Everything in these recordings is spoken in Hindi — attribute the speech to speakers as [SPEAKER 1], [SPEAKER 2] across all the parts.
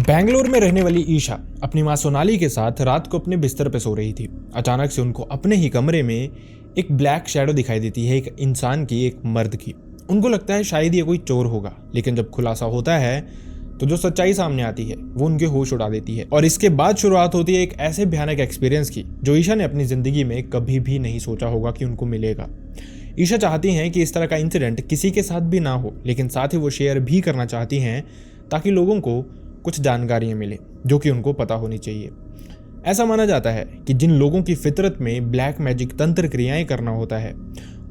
[SPEAKER 1] बेंगलुरु में रहने वाली ईशा अपनी मां सोनाली के साथ रात को अपने बिस्तर पर सो रही थी। अचानक से उनको अपने ही कमरे में एक ब्लैक शैडो दिखाई देती है, एक इंसान की, एक मर्द की। उनको लगता है शायद ये कोई चोर होगा, लेकिन जब खुलासा होता है तो जो सच्चाई सामने आती है वो उनके होश उड़ा देती है। और इसके बाद शुरुआत होती है एक ऐसे भयानक एक्सपीरियंस की जो ईशा ने अपनी जिंदगी में कभी भी नहीं सोचा होगा कि उनको मिलेगा। ईशा चाहती हैं कि इस तरह का इंसिडेंट किसी के साथ भी ना हो, लेकिन साथ ही वो शेयर भी करना चाहती हैं ताकि लोगों को कुछ जानकारियां मिले जो कि उनको पता होनी चाहिए। ऐसा माना जाता है कि जिन लोगों की फितरत में ब्लैक मैजिक तंत्र क्रियाएं करना होता है,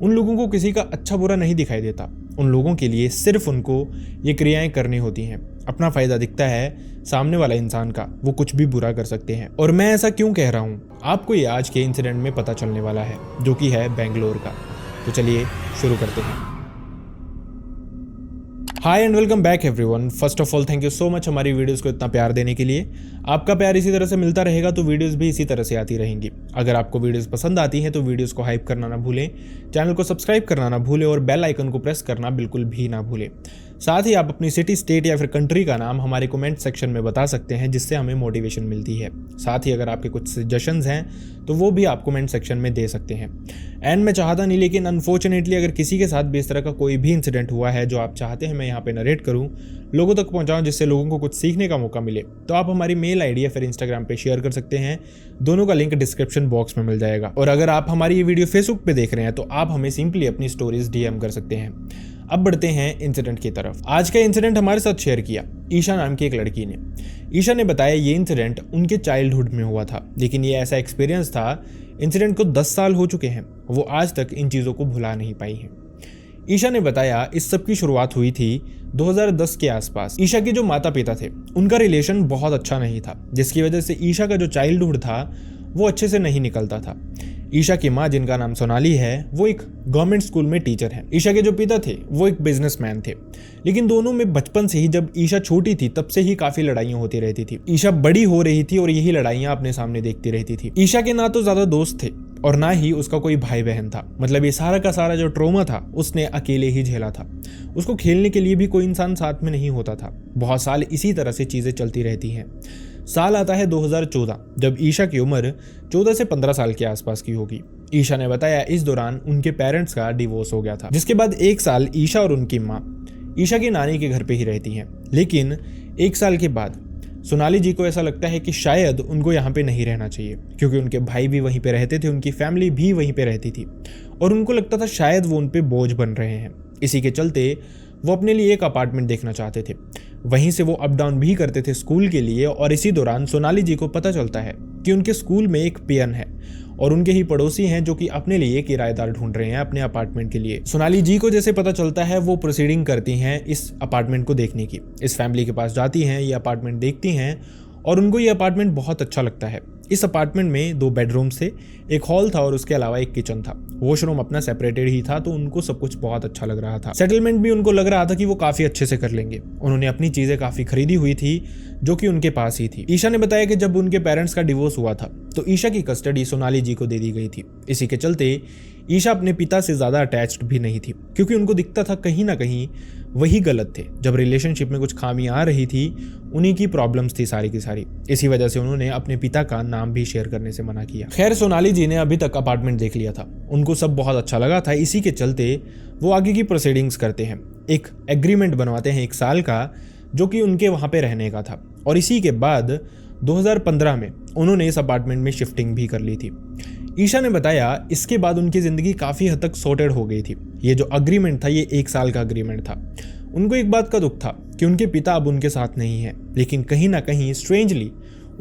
[SPEAKER 1] उन लोगों को किसी का अच्छा बुरा नहीं दिखाई देता। उन लोगों के लिए सिर्फ उनको ये क्रियाएं करनी होती हैं। अपना फायदा दिखता है सामने वाला इंसान का, वो कुछ भी बुरा कर सकते हैं। और मैं ऐसा क्यों कह रहा हूँ, आपको ये आज के इंसिडेंट में पता चलने वाला है, जो कि है बेंगलोर का। तो चलिए शुरू करते हैं। Hi and welcome back everyone. First of all thank you so much हमारी वीडियोस को इतना प्यार देने के लिए। आपका प्यार इसी तरह से मिलता रहेगा तो वीडियोस भी इसी तरह से आती रहेंगी। अगर आपको वीडियोस पसंद आती हैं तो वीडियोस को हाइप करना ना भूलें, चैनल को सब्सक्राइब करना ना भूलें और बेल आइकन को प्रेस करना बिल्कुल भी ना भूलें। साथ ही आप अपनी सिटी, स्टेट या फिर कंट्री का नाम हमारे कमेंट सेक्शन में बता सकते हैं, जिससे हमें मोटिवेशन मिलती है। साथ ही अगर आपके कुछ सजेशंस हैं तो वो भी आप कमेंट सेक्शन में दे सकते हैं। एंड मैं चाहता नहीं, लेकिन अनफॉर्चुनेटली अगर किसी के साथ भी इस तरह का कोई भी इंसिडेंट हुआ है जो आप चाहते हैं मैं यहाँ पे नरेट करूँ, लोगों तक पहुँचाऊँ, जिससे लोगों को कुछ सीखने का मौका मिले, तो आप हमारी मेल आईडी या फिर इंस्टाग्राम पे शेयर कर सकते हैं। दोनों का लिंक डिस्क्रिप्शन बॉक्स में मिल जाएगा। और अगर आप हमारी ये वीडियो फेसबुक पे देख रहे हैं तो आप हमें सिंपली अपनी स्टोरीज डीएम कर सकते हैं। अब बढ़ते हैं इंसिडेंट की तरफ। आज का इंसिडेंट हमारे साथ शेयर किया ईशा नाम की एक लड़की ने। ईशा ने बताया ये इंसिडेंट उनके चाइल्डहुड में हुआ था, लेकिन ये ऐसा एक्सपीरियंस था, इंसिडेंट को 10 साल हो चुके हैं, वो आज तक इन चीज़ों को भुला नहीं पाई हैं। ईशा ने बताया इस सब की शुरुआत हुई थी 2010 के आसपास। ईशा के जो माता पिता थे उनका रिलेशन बहुत अच्छा नहीं था, जिसकी वजह से ईशा का जो चाइल्डहुड था वो अच्छे से नहीं निकलता था। ईशा की माँ, जिनका नाम सोनाली है, वो एक गवर्नमेंट स्कूल में टीचर है। ईशा के जो पिता थे वो एक बिजनेसमैन थे, लेकिन दोनों में बचपन से ही, जब ईशा छोटी थी तब से ही काफी लड़ाइयाँ होती रहती थी। ईशा बड़ी हो रही थी और यही लड़ाइयाँ अपने सामने देखती रहती थी। ईशा के ना तो ज्यादा दोस्त थे और ना ही उसका कोई भाई बहन था। मतलब ये सारा का सारा जो ट्रॉमा था उसने अकेले ही झेला था। उसको खेलने के लिए भी कोई इंसान साथ में नहीं होता था। बहुत साल इसी तरह से चीजें चलती रहती हैं। साल आता है 2014, जब ईशा की उम्र 14 से 15 साल के आसपास की होगी। ईशा ने बताया इस दौरान उनके पेरेंट्स का डिवोर्स हो गया था, जिसके बाद 1 साल ईशा और उनकी माँ ईशा की नानी के घर पे ही रहती हैं। लेकिन 1 साल के बाद सोनाली जी को ऐसा लगता है कि शायद उनको यहाँ पे नहीं रहना चाहिए, क्योंकि उनके भाई भी वहीं पे रहते थे, उनकी फैमिली भी वहीं पे रहती थी, और उनको लगता था शायद वो उन पे बोझ बन रहे हैं। इसी के चलते वो अपने लिए एक अपार्टमेंट देखना चाहते थे। वहीं से वो अप डाउन भी करते थे स्कूल के लिए। और इसी दौरान सोनाली जी को पता चलता है कि उनके स्कूल में एक पियन है और उनके ही पड़ोसी हैं जो कि अपने लिए किराएदार ढूंढ रहे हैं अपने अपार्टमेंट के लिए। सोनाली जी को जैसे पता चलता है वो प्रोसीडिंग करती हैं इस अपार्टमेंट को देखने की। इस फैमिली के पास जाती हैं, ये अपार्टमेंट देखती हैं और उनको ये अपार्टमेंट बहुत अच्छा लगता है। इस अपार्टमेंट में 2 बेडरूम्स थे, एक हॉल था और उसके अलावा एक किचन था। वॉशरूम अपना सेपरेटेड ही था, तो उनको सब कुछ बहुत अच्छा लग रहा था। सेटलमेंट भी उनको लग रहा था कि वो काफी अच्छे से कर लेंगे। उन्होंने अपनी चीजें काफी खरीदी हुई थी जो कि उनके पास ही थी। ईशा ने बताया कि जब उनके पेरेंट्स का डिवोर्स हुआ था तो ईशा की कस्टडी सोनाली जी को दे दी गई थी। इसी के चलते ईशा अपने पिता से ज्यादा अटैच्ड भी नहीं थी, क्योंकि उनको दिखता था कहीं ना कहीं वही गलत थे। जब रिलेशनशिप में कुछ खामियां आ रही थी, उन्हीं की प्रॉब्लम्स थी सारी की सारी। इसी वजह से उन्होंने अपने पिता का नाम भी शेयर करने से मना किया। खैर, सोनाली जी ने अभी तक अपार्टमेंट देख लिया था, उनको सब बहुत अच्छा लगा था। इसी के चलते वो आगे की प्रोसीडिंग्स करते हैं। एक एग्रीमेंट बनवाते हैं 1 साल का, जो कि उनके वहाँ पे रहने का था। और इसी के बाद 2015 में उन्होंने इस अपार्टमेंट में शिफ्टिंग भी कर ली थी। ईशा ने बताया इसके बाद उनकी ज़िंदगी काफ़ी हद तक सॉर्टेड हो गई थी। ये जो अग्रीमेंट था ये 1 साल का अग्रीमेंट था। उनको एक बात का दुख था कि उनके पिता अब उनके साथ नहीं है, लेकिन कहीं ना कहीं स्ट्रेंजली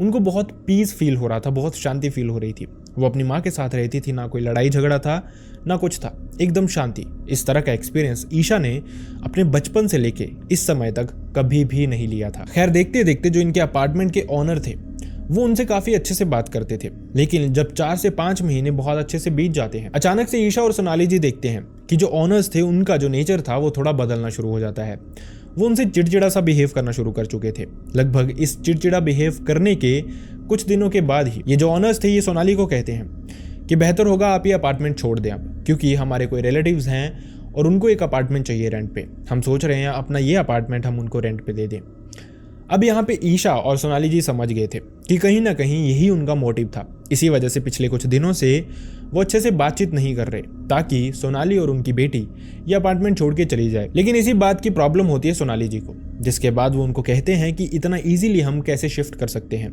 [SPEAKER 1] उनको बहुत पीस फील हो रहा था, बहुत शांति फील हो रही थी। वो अपनी माँ के साथ रहती थी, ना कोई लड़ाई झगड़ा था ना कुछ था, एकदम शांति। इस तरह का एक्सपीरियंस ईशा ने अपने बचपन से लेके इस समय तक कभी भी नहीं लिया था। खैर, देखते देखते जो इनके अपार्टमेंट के ऑनर थे वो उनसे काफी अच्छे से बात करते थे, लेकिन जब 4 से 5 महीने बहुत अच्छे से बीत जाते हैं, अचानक से ईशा और सोनाली जी देखते हैं कि जो ऑनर्स थे उनका जो नेचर था वो थोड़ा बदलना शुरू हो जाता है। वो उनसे चिड़चिड़ा सा बिहेव करना शुरू कर चुके थे। लगभग इस चिड़चिड़ा बिहेव करने के कुछ दिनों के बाद ही ये जो ऑनर्स थे ये सोनाली को कहते हैं कि बेहतर होगा आप ये अपार्टमेंट छोड़ दें अब, क्योंकि हमारे कोई रिलेटिव्स हैं और उनको एक अपार्टमेंट चाहिए रेंट पे। हम सोच रहे हैं अपना ये अपार्टमेंट हम उनको रेंट पे दे दें। अब यहाँ पे ईशा और सोनाली जी समझ गए थे कि कहीं ना कहीं यही उनका मोटिव था। इसी वजह से पिछले कुछ दिनों से वो अच्छे से बातचीत नहीं कर रहे ताकि सोनाली और उनकी बेटी ये अपार्टमेंट छोड़ के चली जाए। लेकिन इसी बात की प्रॉब्लम होती है सोनाली जी को, जिसके बाद वो उनको कहते हैं कि इतना इजीली हम कैसे शिफ्ट कर सकते हैं।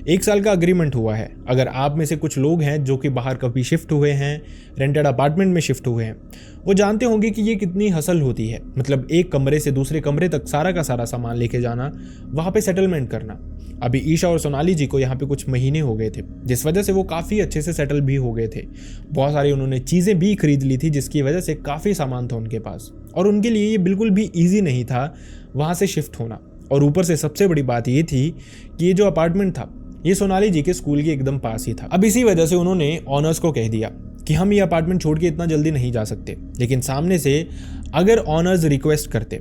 [SPEAKER 1] 1 साल का अग्रीमेंट हुआ है। अगर आप में से कुछ लोग हैं जो कि बाहर कभी शिफ्ट हुए हैं, रेंटेड अपार्टमेंट में शिफ्ट हुए हैं, वो जानते होंगे कि ये कितनी हसल होती है। मतलब एक कमरे से दूसरे कमरे तक सारा का सारा सामान लेके जाना, वहाँ पे सेटलमेंट करना। अभी ईशा और सोनाली जी को यहाँ पे कुछ महीने हो गए थे, जिस वजह से वो काफ़ी अच्छे से सेटल भी हो गए थे। बहुत सारी उन्होंने चीज़ें भी खरीद ली थी, जिसकी वजह से काफ़ी सामान था उनके पास, और उनके लिए ये बिल्कुल भी ईजी नहीं था वहाँ से शिफ्ट होना। और ऊपर से सबसे बड़ी बात ये थी कि ये जो अपार्टमेंट था ये सोनाली जी के स्कूल के एकदम पास ही था। अब इसी वजह से उन्होंने ऑनर्स को कह दिया कि हम ये अपार्टमेंट छोड़ के इतना जल्दी नहीं जा सकते। लेकिन सामने से अगर ऑनर्स रिक्वेस्ट करते,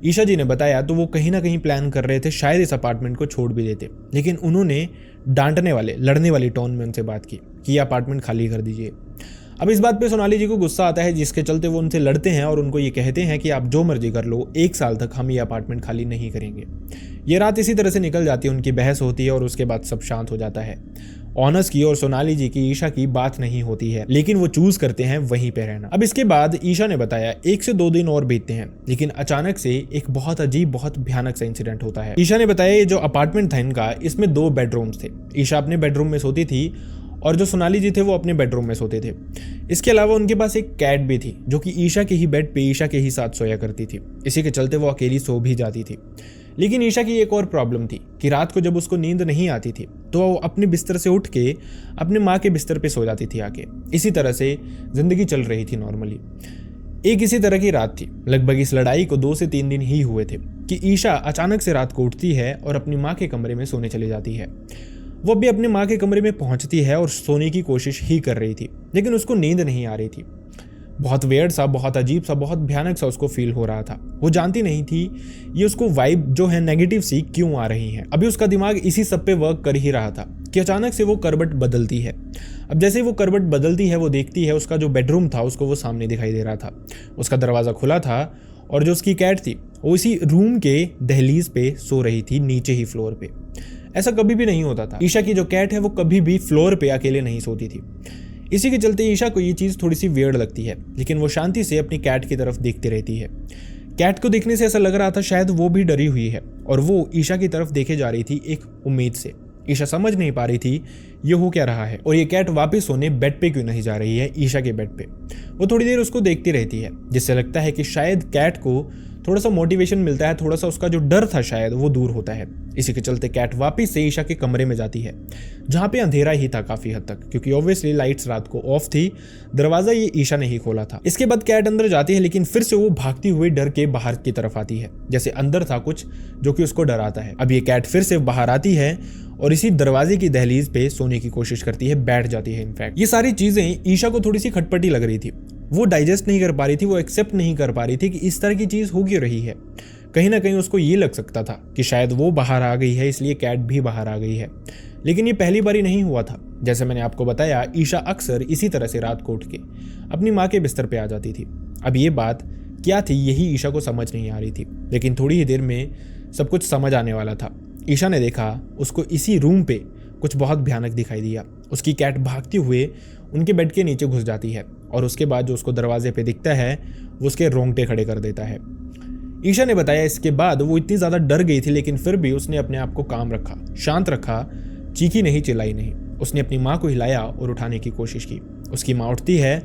[SPEAKER 1] ईशा जी ने बताया, तो वो कहीं ना कहीं प्लान कर रहे थे शायद इस अपार्टमेंट को छोड़ भी देते। लेकिन उन्होंने डांटने वाले, लड़ने वाली टोन में उनसे बात की कि ये अपार्टमेंट खाली कर दीजिए। अब इस बात पे सोनाली जी को गुस्सा आता है, जिसके चलते वो उनसे लड़ते हैं और उनको ये कहते हैं कि आप जो मर्जी कर लो, 1 साल तक हम ये अपार्टमेंट खाली नहीं करेंगे। ये रात इसी तरह से निकल जाती है, उनकी बहस होती है और उसके बाद सब शांत हो जाता है। ऑनर्स की और सोनाली जी की ईशा की बात नहीं होती है, लेकिन वो चूज करते हैं वहीं पे रहना। अब इसके बाद ईशा ने बताया 1 से 2 दिन और बीतते हैं, लेकिन अचानक से एक बहुत अजीब, बहुत भयानक सा इंसिडेंट होता है। ईशा ने बताया ये जो अपार्टमेंट था इनका, इसमें 2 बेडरूम्स थे। ईशा अपने बेडरूम में सोती थी और जो सोनाली जी थे वो अपने बेडरूम में सोते थे। इसके अलावा उनके पास एक कैट भी थी जो कि ईशा के ही बेड पे ईशा के ही साथ सोया करती थी। इसी के चलते वो अकेली सो भी जाती थी। लेकिन ईशा की एक और प्रॉब्लम थी कि रात को जब उसको नींद नहीं आती थी तो वो अपने बिस्तर से उठ के अपने माँ के बिस्तर पे सो जाती थी आके। इसी तरह से जिंदगी चल रही थी नॉर्मली। एक इसी तरह की रात थी। लगभग इस लड़ाई को 2 से 3 दिन ही हुए थे कि ईशा अचानक से रात को उठती है और अपनी माँ के कमरे में सोने चली जाती है। वो भी अपने माँ के कमरे में पहुंचती है और सोने की कोशिश ही कर रही थी, लेकिन उसको नींद नहीं आ रही थी। बहुत वेयर्ड सा, बहुत अजीब सा, बहुत भयानक सा उसको फील हो रहा था। वो जानती नहीं थी ये उसको वाइब जो है नेगेटिव सी क्यों आ रही है। अभी उसका दिमाग इसी सब पे वर्क कर ही रहा था कि अचानक से वो करवट बदलती है। अब जैसे वो करवट बदलती है, वो देखती है उसका जो बेडरूम था उसको वो सामने दिखाई दे रहा था। उसका दरवाज़ा खुला था और जो उसकी कैट थी वो इसी रूम के दहलीज पे सो रही थी, नीचे ही फ्लोर पे। ऐसा कभी भी नहीं होता था। ईशा की जो कैट है वो कभी भी फ्लोर पे अकेले नहीं सोती थी। इसी के चलते ईशा को ये चीज़ थोड़ी सी वियर्ड लगती है, लेकिन वो शांति से अपनी कैट की तरफ देखती रहती है। कैट को देखने से ऐसा लग रहा था शायद वो भी डरी हुई है और वो ईशा की तरफ देखे जा रही थी एक उम्मीद से। ईशा समझ नहीं पा रही थी ये हो क्या रहा है और ये कैट वापस सोने बेड पे क्यों नहीं जा रही है, ईशा के बेड पे। वो थोड़ी देर उसको देखती रहती है, जिससे लगता है कि शायद कैट को थोड़ा सा मोटिवेशन मिलता है, थोड़ा सा उसका जो डर था शायद वो दूर होता है। इसी के चलते कैट वापस से ईशा के कमरे में जाती है, जहाँ पे अंधेरा ही था काफ़ी हद तक, क्योंकि ऑब्वियसली लाइट्स रात को ऑफ थी। दरवाज़ा ये ईशा ने ही खोला था। इसके बाद कैट अंदर जाती है, लेकिन फिर से वो भागती हुई डर के बाहर की तरफ आती है, जैसे अंदर था कुछ जो कि उसको डराता है। अब ये कैट फिर से बाहर आती है और इसी दरवाजे की दहलीज पे सोने की कोशिश करती है, बैठ जाती है। इनफैक्ट ये सारी चीज़ें ईशा को थोड़ी सी खटपटी लग रही थी। वो डाइजेस्ट नहीं कर पा रही थी, वो एक्सेप्ट नहीं कर पा रही थी कि इस तरह की चीज़ हो क्यों रही है। कहीं ना कहीं उसको ये लग सकता था कि शायद वो बाहर आ गई है इसलिए कैट भी बाहर आ गई है। लेकिन ये पहली बारी नहीं हुआ था। जैसे मैंने आपको बताया, ईशा अक्सर इसी तरह से रात को उठ के अपनी माँ के बिस्तर पे आ जाती थी। अब ये बात क्या थी यही ईशा को समझ नहीं आ रही थी, लेकिन थोड़ी ही देर में सब कुछ समझ आने वाला था। ईशा ने देखा उसको इसी रूम पे कुछ बहुत भयानक दिखाई दिया। उसकी कैट भागते हुए उनके बेड के नीचे घुस जाती है और उसके बाद जो उसको दरवाजे पे दिखता है वो उसके रोंगटे खड़े कर देता है। ईशा ने बताया इसके बाद वो इतनी ज़्यादा डर गई थी, लेकिन फिर भी उसने अपने आप को काम रखा, शांत रखा, चीखी नहीं, चिल्लाई नहीं। उसने अपनी माँ को हिलाया और उठाने की कोशिश की। उसकी माँ उठती है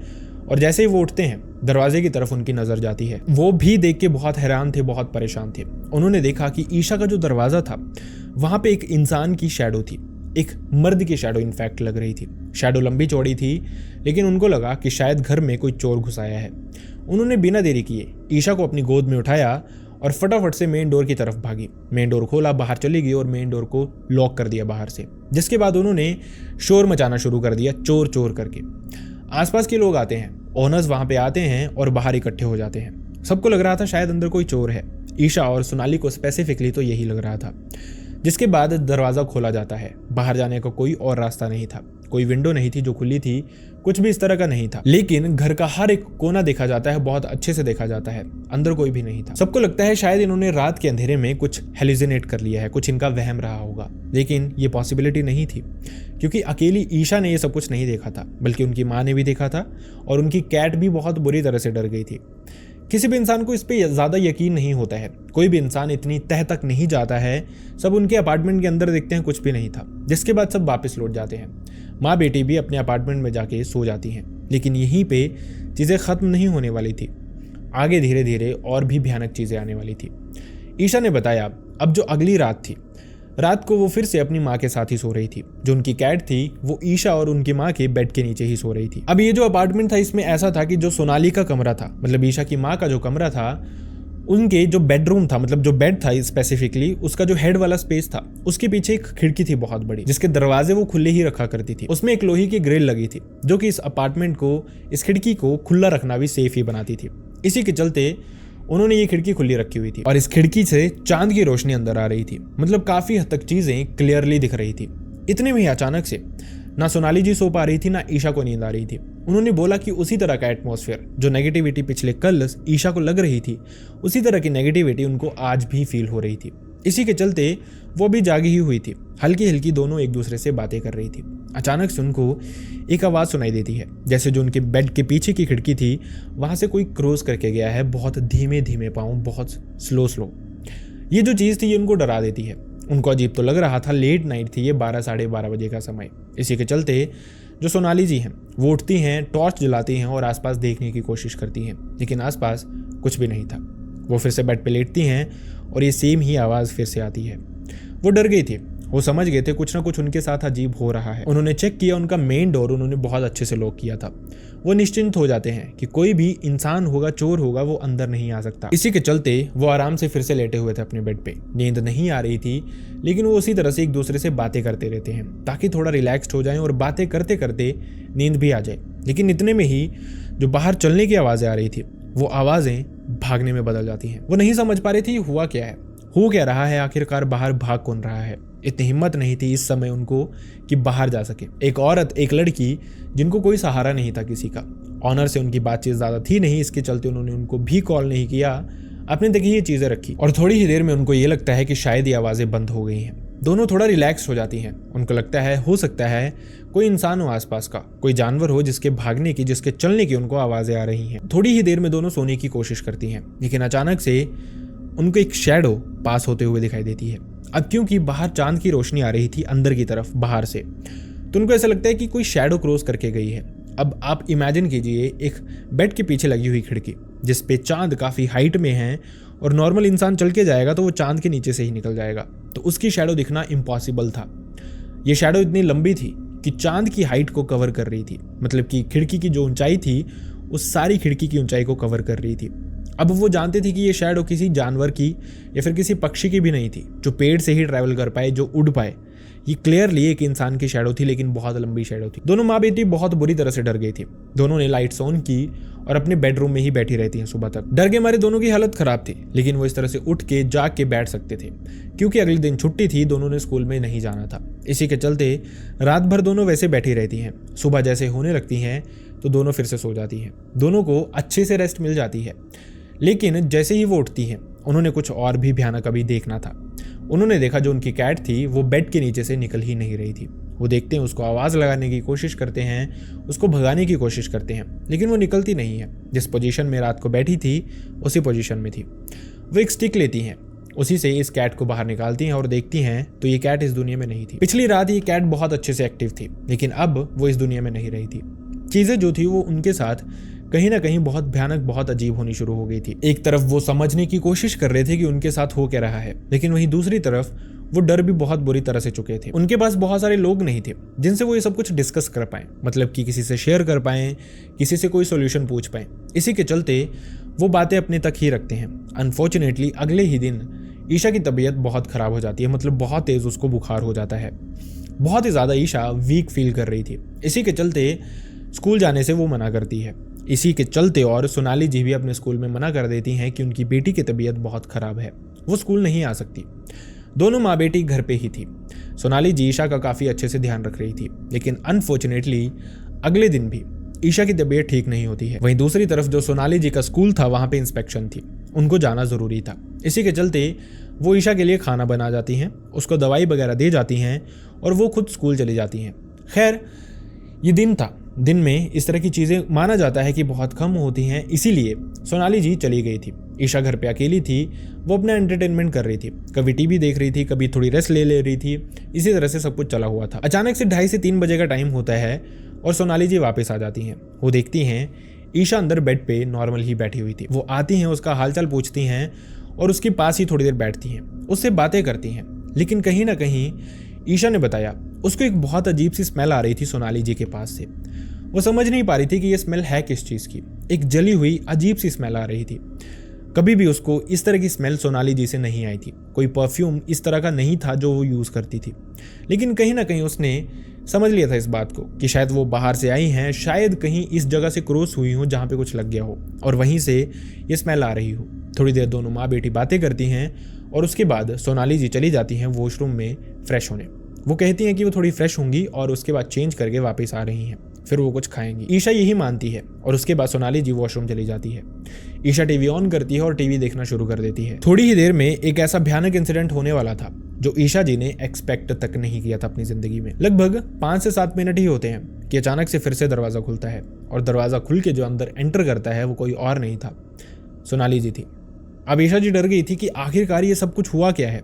[SPEAKER 1] और जैसे ही वो उठते हैं दरवाजे की तरफ उनकी नज़र जाती है। वो भी देख के बहुत हैरान थे, बहुत परेशान थे। उन्होंने देखा कि ईशा का जो दरवाज़ा था वहाँ पे एक इंसान की शैडो थी, एक मर्द की शैडो इनफैक्ट लग रही थी। शैडो लंबी चौड़ी थी, लेकिन उनको लगा कि शायद घर में कोई चोर घुस आया है। उन्होंने बिना देरी किए ईशा को अपनी गोद में उठाया और फटाफट से मेन डोर की तरफ भागी। मेन डोर खोला, बाहर चली गई और मेन डोर को लॉक कर दिया बाहर से। जिसके बाद उन्होंने शोर मचाना शुरू कर दिया, चोर चोर करके। आसपास के लोग आते हैं, ओनर्स वहाँ पे आते हैं और बाहर इकट्ठे हो जाते हैं। सबको लग रहा था शायद अंदर कोई चोर है। ईशा और सोनाली को स्पेसिफिकली तो यही लग रहा था। जिसके बाद दरवाज़ा खोला जाता है। बाहर जाने का कोई और रास्ता नहीं था। कोई विंडो नहीं थी जो खुली थी, कुछ भी इस तरह का नहीं था। लेकिन घर का हर एक कोना देखा जाता है, बहुत अच्छे से देखा जाता है, अंदर कोई भी नहीं था। सबको लगता है शायद इन्होंने रात के अंधेरे में कुछ हेलुसिनेट कर लिया है, कुछ इनका वहम रहा होगा। लेकिन ये पॉसिबिलिटी नहीं थी, क्योंकि अकेली ईशा ने ये सब कुछ नहीं देखा था, बल्कि उनकी माँ ने भी देखा था और उनकी कैट भी बहुत बुरी तरह से डर गई थी। किसी भी इंसान को इस पे ज़्यादा यकीन नहीं होता है, कोई भी इंसान इतनी तह तक नहीं जाता है। सब उनके अपार्टमेंट के अंदर देखते हैं, कुछ भी नहीं था, जिसके बाद सब वापस लौट जाते हैं। माँ बेटी भी अपने अपार्टमेंट में जाके सो जाती हैं। लेकिन यहीं पे चीज़ें ख़त्म नहीं होने वाली थी, आगे धीरे धीरे और भी भयानक चीज़ें आने वाली थी। ईशा ने बताया अब जो अगली रात थी, रात को वो फिर से अपनी माँ के साथ ही सो रही थी। जो उनकी कैट थी वो ईशा और उनकी माँ के बेड के नीचे ही सो रही थी। अब ये जो अपार्टमेंट था इसमें ऐसा था कि जो सोनाली का कमरा था, मतलब ईशा की माँ का जो कमरा था, उनके जो बेडरूम था, मतलब जो बेड था स्पेसिफिकली, उसका जो हेड वाला स्पेस था, उसके पीछे एक खिड़की थी बहुत बड़ी, जिसके दरवाजे वो खुले ही रखा करती थी। उसमें एक लोहे की ग्रिल लगी थी, जो कि इस अपार्टमेंट को, इस खिड़की को खुला रखना भी सेफ ही बनाती थी। इसी के चलते उन्होंने ये खिड़की खुली रखी हुई थी और इस खिड़की से चांद की रोशनी अंदर आ रही थी, मतलब काफी हद तक चीजें क्लियरली दिख रही थी। इतने में ही अचानक से ना सोनाली जी सो पा रही थी, ना ईशा को नींद आ रही थी। उन्होंने बोला कि उसी तरह का एटमॉस्फेयर, जो नेगेटिविटी पिछले कल ईशा को लग रही थी, उसी तरह की नेगेटिविटी उनको आज भी फील हो रही थी। इसी के चलते वो भी जागी ही हुई थी। हल्की हल्की दोनों एक दूसरे से बातें कर रही थी। अचानक से उनको एक आवाज़ सुनाई देती है, जैसे जो उनके बेड के पीछे की खिड़की थी वहाँ से कोई क्रॉस करके गया है, बहुत धीमे धीमे पाँव, बहुत स्लो। ये जो चीज़ थी ये उनको डरा देती है। उनको अजीब तो लग रहा था, लेट नाइट थी ये, 12 साढ़े 12 बजे का समय। इसी के चलते जो सोनाली जी हैं वो उठती हैं, टॉर्च जलाती हैं और आसपास देखने की कोशिश करती हैं, लेकिन आसपास कुछ भी नहीं था। वो फिर से बेड पे लेटती हैं और ये सेम ही आवाज़ फिर से आती है। वो डर गई थी, वो समझ गए थे कुछ ना कुछ उनके साथ अजीब हो रहा है। उन्होंने चेक किया, उनका मेन डोर उन्होंने बहुत अच्छे से लॉक किया था। वो निश्चिंत हो जाते हैं कि कोई भी इंसान होगा, चोर होगा, वो अंदर नहीं आ सकता। इसी के चलते वो आराम से फिर से लेटे हुए थे अपने बेड पे। नींद नहीं आ रही थी, लेकिन वो उसी तरह से एक दूसरे से बातें करते रहते हैं ताकि थोड़ा रिलैक्स्ड हो जाएं और बातें करते करते नींद भी आ जाए। लेकिन इतने में ही जो बाहर चलने की आवाज़ें आ रही थी, वो आवाज़ें भागने में बदल जाती हैं। वो नहीं समझ पा रही थी हुआ क्या है, हो क्या रहा है, आखिरकार बाहर भाग कौन रहा है। इतनी हिम्मत नहीं थी इस समय उनको कि बाहर जा सके। एक औरत, एक लड़की जिनको कोई सहारा नहीं था किसी का, ऑनर से उनकी बातचीत ज़्यादा थी नहीं, इसके चलते उन्होंने उनको भी कॉल नहीं किया, अपने तक ही ये चीज़ें रखी। और थोड़ी ही देर में उनको ये लगता है कि शायद ये आवाज़ें बंद हो गई हैं। दोनों थोड़ा रिलैक्स हो जाती हैं। उनको लगता है हो सकता है कोई इंसान हो आसपास का, कोई जानवर हो जिसके भागने की, जिसके चलने की उनको आवाज़ें आ रही हैं। थोड़ी ही देर में दोनों सोने की कोशिश करती हैं, लेकिन अचानक से उनको एक शैडो पास होते हुए दिखाई देती है। अब क्योंकि बाहर चांद की रोशनी आ रही थी अंदर की तरफ बाहर से, तो उनको ऐसा लगता है कि कोई शैडो क्रॉस करके गई है। अब आप इमेजिन कीजिए एक बेड के पीछे लगी हुई खिड़की जिस पे चांद काफ़ी हाइट में है और नॉर्मल इंसान चल के जाएगा तो वो चांद के नीचे से ही निकल जाएगा, तो उसकी शैडो दिखना इम्पॉसिबल था। ये शैडो इतनी लंबी थी कि चांद की हाइट को कवर कर रही थी, मतलब कि खिड़की की जो ऊंचाई थी उस सारी खिड़की की ऊंचाई को कवर कर रही थी। अब वो जानते थे कि ये शैडो किसी जानवर की या फिर किसी पक्षी की भी नहीं थी जो पेड़ से ही ट्रैवल कर पाए, जो उड़ पाए। ये क्लियरली एक इंसान की शैडो थी, लेकिन बहुत लंबी शैडो थी। दोनों माँ बेटी बहुत बुरी तरह से डर गई थी। दोनों ने लाइट्स ऑन की और अपने बेडरूम में ही बैठी रहती हैं सुबह तक। डर के मारे दोनों की हालत खराब थी, लेकिन वो इस तरह से उठ के जाग के बैठ सकते थे क्योंकि अगले दिन छुट्टी थी, दोनों ने स्कूल में नहीं जाना था। इसी के चलते रात भर दोनों वैसे बैठी रहती हैं। सुबह जैसे होने लगती हैं तो दोनों फिर से सो जाती हैं। दोनों को अच्छे से रेस्ट मिल जाती है, लेकिन जैसे ही वो उठती हैं उन्होंने कुछ और भी भयानक अभी देखना था। उन्होंने देखा जो उनकी कैट थी वो बेड के नीचे से निकल ही नहीं रही थी। वो देखते हैं, उसको आवाज़ लगाने की कोशिश करते हैं, उसको भगाने की कोशिश करते हैं, लेकिन वो निकलती नहीं है। जिस पोजीशन में रात को बैठी थी उसी पोजीशन में थी। वो एक स्टिक लेती हैं, उसी से इस कैट को बाहर निकालती हैं और देखती हैं तो ये कैट इस दुनिया में नहीं थी। पिछली रात ये कैट बहुत अच्छे से एक्टिव थी, लेकिन अब वो इस दुनिया में नहीं रही थी। चीज़ें जो थी वो उनके साथ कहीं ना कहीं बहुत भयानक, बहुत अजीब होनी शुरू हो गई थी। एक तरफ वो समझने की कोशिश कर रहे थे कि उनके साथ हो क्या रहा है, लेकिन वहीं दूसरी तरफ वो डर भी बहुत बुरी तरह से चुके थे। उनके पास बहुत सारे लोग नहीं थे जिनसे वो ये सब कुछ डिस्कस कर पाएं, मतलब कि किसी से शेयर कर पाएं, किसी से कोई सोल्यूशन पूछ पाएं। इसी के चलते वो बातें अपने तक ही रखते हैं। अनफॉर्चुनेटली अगले ही दिन ईशा की तबीयत बहुत ख़राब हो जाती है, मतलब बहुत तेज़ उसको बुखार हो जाता है। बहुत ही ज़्यादा ईशा वीक फील कर रही थी। इसी के चलते स्कूल जाने से वो मना करती है। इसी के चलते और सोनाली जी भी अपने स्कूल में मना कर देती हैं कि उनकी बेटी की तबीयत बहुत ख़राब है, वो स्कूल नहीं आ सकती। दोनों माँ बेटी घर पे ही थी। सोनाली जी ईशा का काफ़ी अच्छे से ध्यान रख रही थी, लेकिन अनफॉर्चुनेटली अगले दिन भी ईशा की तबीयत ठीक नहीं होती है। वहीं दूसरी तरफ जो सोनाली जी का स्कूल था वहाँ पे इंस्पेक्शन थी, उनको जाना ज़रूरी था। इसी के चलते वो ईशा के लिए खाना बना जाती हैं, उसको दवाई वगैरह दे जाती हैं और वो खुद स्कूल चली जाती हैं। खैर ये दिन था, दिन में इस तरह की चीज़ें माना जाता है कि बहुत कम होती हैं, इसीलिए सोनाली जी चली गई थी। ईशा घर पे अकेली थी, वो अपना एंटरटेनमेंट कर रही थी, कभी टीवी देख रही थी, कभी थोड़ी रेस्ट ले रही थी, इसी तरह से सब कुछ चला हुआ था। अचानक से 2:30 से 3 बजे का टाइम होता है और सोनाली जी वापस आ जाती हैं। वो देखती हैं ईशा अंदर बेड पे नॉर्मल ही बैठी हुई थी। वो आती हैं, उसका हालचाल पूछती हैं और उसके पास ही थोड़ी देर बैठती हैं, उससे बातें करती हैं। लेकिन कहीं ना कहीं ईशा ने बताया उसको एक बहुत अजीब सी स्मेल आ रही थी सोनाली जी के पास से। वो समझ नहीं पा रही थी कि ये स्मेल है किस चीज़ की। एक जली हुई अजीब सी स्मेल आ रही थी। कभी भी उसको इस तरह की स्मेल सोनाली जी से नहीं आई थी। कोई परफ्यूम इस तरह का नहीं था जो वो यूज़ करती थी। लेकिन कहीं ना कहीं उसने समझ लिया था इस बात को कि शायद वो बाहर से आई हैं, शायद कहीं इस जगह से क्रॉस हुई हो जहाँ पे कुछ लग गया हो और वहीं से ये स्मेल आ रही हो। थोड़ी देर दोनों माँ बेटी बातें करती हैं और उसके बाद सोनाली जी चली जाती हैं वॉशरूम में फ्रेश होने। वो कहती हैं कि वो थोड़ी फ्रेश होंगी और उसके बाद चेंज करके वापस आ रही हैं, फिर वो कुछ खाएंगी। ईशा यही मानती है और उसके बाद सोनाली जी वॉशरूम चली जाती है। ईशा टीवी ऑन करती है और टीवी देखना शुरू कर देती है। थोड़ी ही देर में एक ऐसा भयानक इंसिडेंट होने वाला था जो ईशा जी ने एक्सपेक्ट तक नहीं किया था अपनी जिंदगी में। लगभग 5 से 7 मिनट ही होते हैं कि अचानक से फिर से दरवाजा खुलता है और दरवाजा खुल के जो अंदर एंटर करता है वो कोई और नहीं था, सोनाली जी थी। अब ईशा जी डर गई थी कि आखिरकार ये सब कुछ हुआ क्या है।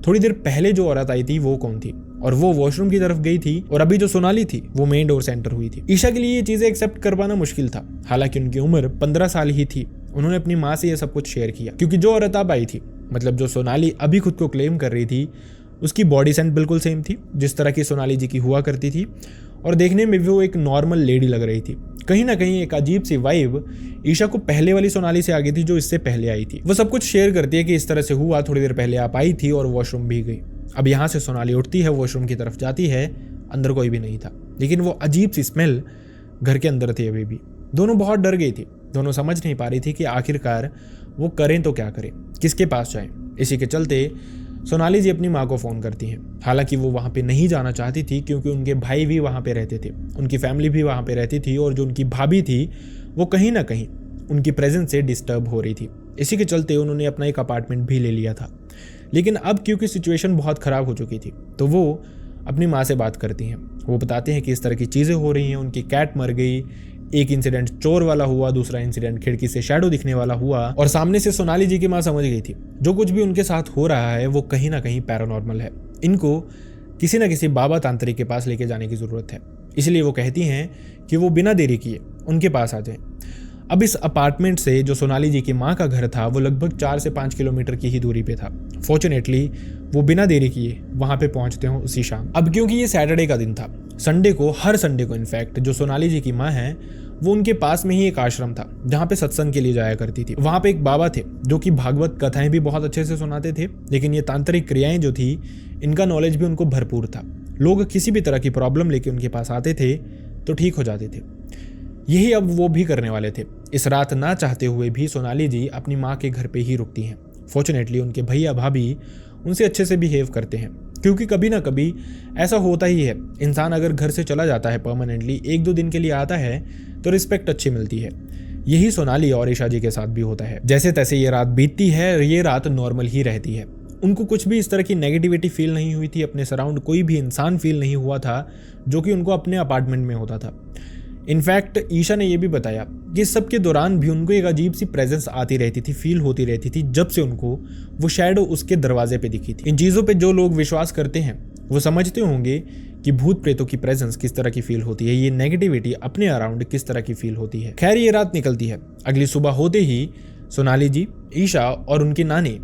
[SPEAKER 1] थोड़ी देर पहले जो औरत आई थी वो कौन थी, और वो वॉशरूम की तरफ गई थी, और अभी जो सोनाली थी वो मेन डोर से एंटर हुई थी। ईशा के लिए ये चीजें एक्सेप्ट कर पाना मुश्किल था। हालांकि उनकी उम्र 15 साल ही थी। उन्होंने अपनी माँ से ये सब कुछ शेयर किया क्योंकि जो औरत अब आई थी, मतलब जो सोनाली अभी खुद को क्लेम कर रही थी, उसकी बॉडी सेंस बिल्कुल सेम थी जिस तरह की सोनाली जी की हुआ करती थी और देखने में भी वो एक नॉर्मल लेडी लग रही थी। कहीं ना कहीं एक अजीब सी वाइब ईशा को पहले वाली सोनाली से आ गई थी जो इससे पहले आई थी। वो सब कुछ शेयर करती है कि इस तरह से हुआ, थोड़ी देर पहले आप आई थी और वॉशरूम भी गई। अब यहाँ से सोनाली उठती है, वॉशरूम की तरफ जाती है, अंदर कोई भी नहीं था, लेकिन वो अजीब सी स्मेल घर के अंदर थी अभी भी। दोनों बहुत डर गई थी, दोनों समझ नहीं पा रही थी कि आखिरकार वो करें तो क्या करें, किसके पास जाएं। इसी के चलते सोनाली जी अपनी माँ को फ़ोन करती हैं। हालांकि वो वहाँ पे नहीं जाना चाहती थी क्योंकि उनके भाई भी वहाँ पे रहते थे, उनकी फैमिली भी वहाँ पे रहती थी और जो उनकी भाभी थी वो कहीं ना कहीं उनकी प्रेजेंस से डिस्टर्ब हो रही थी। इसी के चलते उन्होंने अपना एक अपार्टमेंट भी ले लिया था। लेकिन अब क्योंकि सिचुएशन बहुत ख़राब हो चुकी थी तो वो अपनी माँ से बात करती हैं। वो बताते हैं कि इस तरह की चीज़ें हो रही हैं, उनकी कैट मर गई, एक इंसिडेंट चोर वाला हुआ, दूसरा इंसिडेंट खिड़की से शैडो दिखने वाला हुआ, और सामने से सोनाली जी की माँ समझ गई थी जो कुछ भी उनके साथ हो रहा है वो कहीं ना कहीं पैरानॉर्मल है। इनको किसी न किसी बाबा तांत्रिक के पास लेके जाने की ज़रूरत है। इसलिए वो कहती हैं कि वो बिना देरी किए उनके पास आ जाएं। अब इस अपार्टमेंट से जो सोनाली जी की माँ का घर था वो लगभग 4 से 5 किलोमीटर की ही दूरी पे था। फॉर्चुनेटली वो बिना देरी किए वहाँ पे पहुँचते हो उसी शाम। अब क्योंकि ये सैटरडे का दिन था, संडे को, हर संडे को इनफैक्ट जो सोनाली जी की माँ है वो उनके पास में ही एक आश्रम था जहाँ पे सत्संग के लिए जाया करती थी। वहाँ पे एक बाबा थे जो कि भागवत कथाएं भी बहुत अच्छे से सुनाते थे, लेकिन ये तांत्रिक क्रियाएं जो थी इनका नॉलेज भी उनको भरपूर था। लोग किसी भी तरह की प्रॉब्लम लेके उनके पास आते थे तो ठीक हो जाते थे। यही अब वो भी करने वाले थे। इस रात ना चाहते हुए भी सोनाली जी अपनी माँ के घर पे ही रुकती हैं। फॉर्चुनेटली उनके भैया भाभी उनसे अच्छे से बिहेव करते हैं क्योंकि कभी ना कभी ऐसा होता ही है। इंसान अगर घर से चला जाता है परमानेंटली, 1-2 दिन के लिए आता है तो रिस्पेक्ट अच्छी मिलती है। यही सोनाली और ईशा जी के साथ भी होता है। जैसे तैसे ये रात बीतती है, ये रात नॉर्मल ही रहती है। उनको कुछ भी इस तरह की नेगेटिविटी फील नहीं हुई थी, अपने सराउंड कोई भी इंसान फील नहीं हुआ था जो कि उनको अपने अपार्टमेंट में होता था। इनफैक्ट ईशा ने यह भी बताया कि इस सब के दौरान भी उनको एक अजीब सी प्रेजेंस आती रहती थी, फील होती रहती थी जब से उनको वो शैडो उसके दरवाजे पे दिखी थी। इन चीज़ों पे जो लोग विश्वास करते हैं वो समझते होंगे कि भूत प्रेतों की प्रेजेंस किस तरह की फील होती है, ये नेगेटिविटी अपने अराउंड किस तरह की फील होती है। खैर ये रात निकलती है। अगली सुबह होते ही सोनाली जी, ईशा और उनकी नानी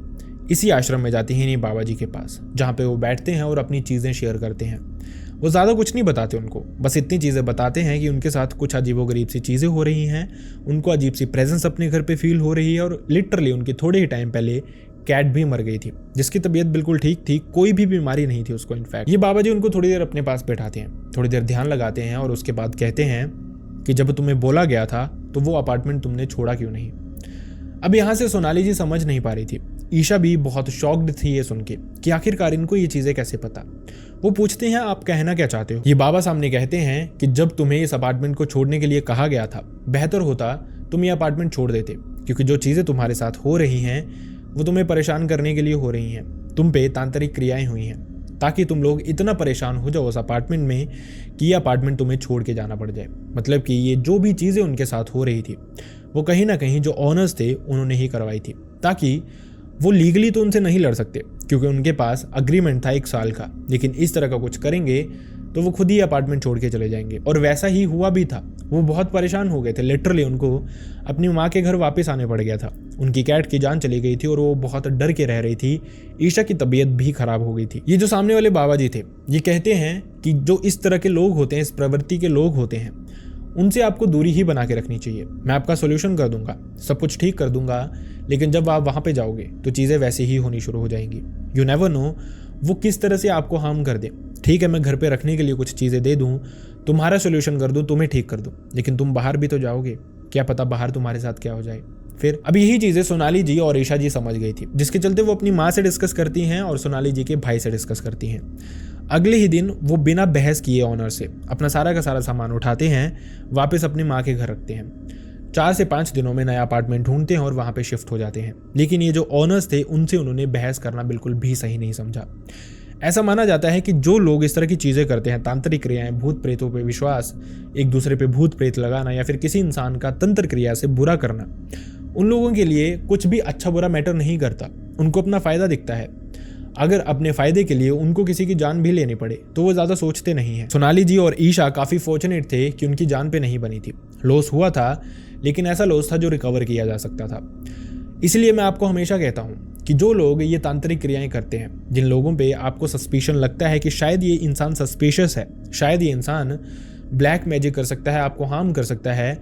[SPEAKER 1] इसी आश्रम में जाती हैं इन्हीं बाबा जी के पास, जहाँ पे वो बैठते हैं और अपनी चीज़ें शेयर करते हैं। वो ज़्यादा कुछ नहीं बताते उनको, बस इतनी चीज़ें बताते हैं कि उनके साथ कुछ अजीबोगरीब सी चीज़ें हो रही हैं, उनको अजीब सी प्रेजेंस अपने घर पे फील हो रही है, और लिटरली उनकी थोड़े ही टाइम पहले कैट भी मर गई थी जिसकी तबीयत बिल्कुल ठीक थी, कोई भी बीमारी नहीं थी उसको। इनफैक्ट ये बाबा जी उनको थोड़ी देर अपने पास बैठाते हैं, थोड़ी देर ध्यान लगाते हैं और उसके बाद कहते हैं कि जब तुम्हें बोला गया था तो वो अपार्टमेंट तुमने छोड़ा क्यों नहीं। अब यहाँ से सोनाली जी समझ नहीं पा रही थी ईशा भी बहुत शॉक्ड थी ये सुन के कि आखिरकार इनको ये चीज़ें कैसे पता। वो पूछते हैं आप कहना क्या चाहते हो। ये बाबा सामने कहते हैं कि जब तुम्हें इस अपार्टमेंट को छोड़ने के लिए कहा गया था, बेहतर होता तुम ये अपार्टमेंट छोड़ देते, क्योंकि जो चीज़ें तुम्हारे साथ हो रही हैं वो तुम्हें परेशान करने के लिए हो रही हैं। तुम पे तांत्रिक क्रियाएं हुई हैं ताकि तुम लोग इतना परेशान हो जाओ उस अपार्टमेंट में कि ये अपार्टमेंट तुम्हें छोड़ के जाना पड़ जाए। मतलब कि ये जो भी चीज़ें उनके साथ हो रही थी वो कहीं ना कहीं जो ऑनर्स थे उन्होंने ही करवाई थी, ताकि वो लीगली तो उनसे नहीं लड़ सकते क्योंकि उनके पास अग्रीमेंट था 1 साल का, लेकिन इस तरह का कुछ करेंगे तो वो खुद ही अपार्टमेंट छोड़ के चले जाएंगे। और वैसा ही हुआ भी था। वो बहुत परेशान हो गए थे, लिटरली उनको अपनी माँ के घर वापस आने पड़ गया था। उनकी कैट की जान चली गई थी और वो बहुत डर के रह रही थी। ईशा की तबीयत भी खराब हो गई थी। ये जो सामने वाले बाबा जी थे ये कहते हैं कि जो इस तरह के लोग होते हैं, इस प्रवृत्ति के लोग होते हैं, उनसे आपको दूरी ही बना के रखनी चाहिए। मैं आपका सोल्यूशन कर दूंगा, सब कुछ ठीक कर दूंगा, लेकिन जब आप वहाँ पे जाओगे तो चीज़ें वैसे ही होनी शुरू हो जाएंगी। यू नेवर नो वो किस तरह से आपको हार्म कर दे। ठीक है, मैं घर पे रखने के लिए कुछ चीज़ें दे दूँ, तुम्हारा सोल्यूशन कर दूँ, तुम्हें ठीक कर दूँ, लेकिन तुम बाहर भी तो जाओगे, क्या पता बाहर तुम्हारे साथ क्या हो जाए फिर। अब यही चीज़ें सोनाली जी और ईशा जी समझ गई थी, जिसके चलते वो अपनी माँ से डिस्कस करती हैं और सोनाली जी के भाई से डिस्कस करती हैं। अगले ही दिन वो बिना बहस किए ऑनर से अपना सारा का सारा सामान उठाते हैं, वापस अपनी माँ के घर रखते हैं। 4 से 5 दिनों में नया अपार्टमेंट ढूंढते हैं और वहाँ पे शिफ्ट हो जाते हैं। लेकिन ये जो ऑनर्स थे उनसे उन्होंने बहस करना बिल्कुल भी सही नहीं समझा। ऐसा माना जाता है कि जो लोग इस तरह की चीज़ें करते हैं, तांत्रिक क्रियाएं, भूत प्रेतों पे विश्वास, एक दूसरे पे भूत प्रेत लगाना या फिर किसी इंसान का तंत्र क्रिया से बुरा करना, उन लोगों के लिए कुछ भी अच्छा बुरा मैटर नहीं करता। उनको अपना फ़ायदा दिखता है। अगर अपने फ़ायदे के लिए उनको किसी की जान भी लेनी पड़े तो वो ज़्यादा सोचते नहीं हैं। सोनाली जी और ईशा काफ़ी फॉर्चुनेट थे कि उनकी जान पे नहीं बनी थी। लॉस हुआ था, लेकिन ऐसा लॉस था जो रिकवर किया जा सकता था। इसलिए मैं आपको हमेशा कहता हूँ कि जो लोग ये तांत्रिक क्रियाएं करते हैं, जिन लोगों पे आपको सस्पिशन लगता है कि शायद ये इंसान सस्पिशियस है, शायद ये इंसान ब्लैक मैजिक कर सकता है, आपको हार्म कर सकता है,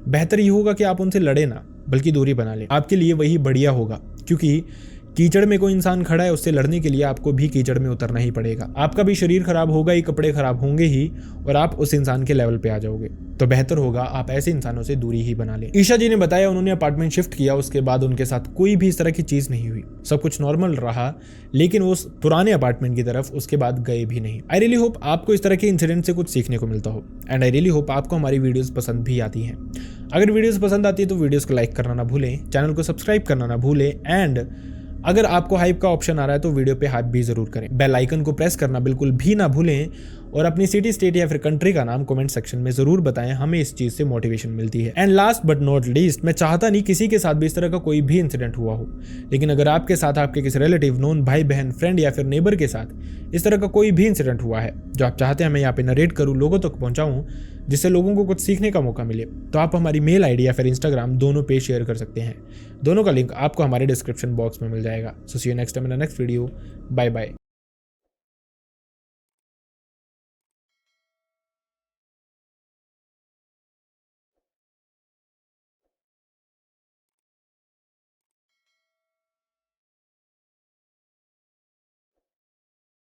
[SPEAKER 1] बेहतर ये होगा कि आप उनसे लड़े ना, बल्कि दूरी बना लें। आपके लिए वही बढ़िया होगा, क्योंकि कीचड़ में कोई इंसान खड़ा है, उससे लड़ने के लिए आपको भी कीचड़ में उतरना ही पड़ेगा। आपका भी शरीर खराब होगा ही, कपड़े खराब होंगे ही, और आप उस इंसान के लेवल पे आ जाओगे। तो बेहतर होगा आप ऐसे इंसानों से दूरी ही बना लें। ईशा जी ने बताया उन्होंने अपार्टमेंट शिफ्ट किया, उसके बाद उनके साथ कोई भी इस तरह की चीज़ नहीं हुई, सब कुछ नॉर्मल रहा, लेकिन उस पुराने अपार्टमेंट की तरफ उसके बाद गए भी नहीं। आई रियली होप आपको इस तरह के इंसिडेंट से कुछ सीखने को मिलता हो, एंड आई रियली होप आपको हमारी वीडियोस पसंद भी आती हैं। अगर वीडियोस पसंद आती है तो वीडियोस को लाइक करना ना भूलें, चैनल को सब्सक्राइब करना ना भूलें, एंड अगर आपको हाइप का ऑप्शन आ रहा है तो वीडियो पे हाइप भी जरूर करें। बेल आइकन को प्रेस करना बिल्कुल भी ना भूलें, और अपनी सिटी, स्टेट या फिर कंट्री का नाम कमेंट सेक्शन में जरूर बताएं, हमें इस चीज से मोटिवेशन मिलती है। And last but not least, मैं चाहता नहीं किसी के साथ भी इस तरह का कोई भी इंसिडेंट हुआ हो, लेकिन अगर आपके साथ आपके किसी रिलेटिव, नोन, भाई बहन, फ्रेंड या फिर नेबर के साथ इस तरह का कोई भी इंसिडेंट हुआ है जो आप चाहते हैं मैं यहाँ पे नरेट करूँ, लोगों तक पहुँचाऊँ, जिससे लोगों को कुछ सीखने का मौका मिले, तो आप हमारी मेल आईडी या फिर इंस्टाग्राम दोनों पे शेयर कर सकते हैं। दोनों का लिंक आपको हमारे डिस्क्रिप्शन बॉक्स में मिल जाएगा। So see you next time in the next video. Bye bye.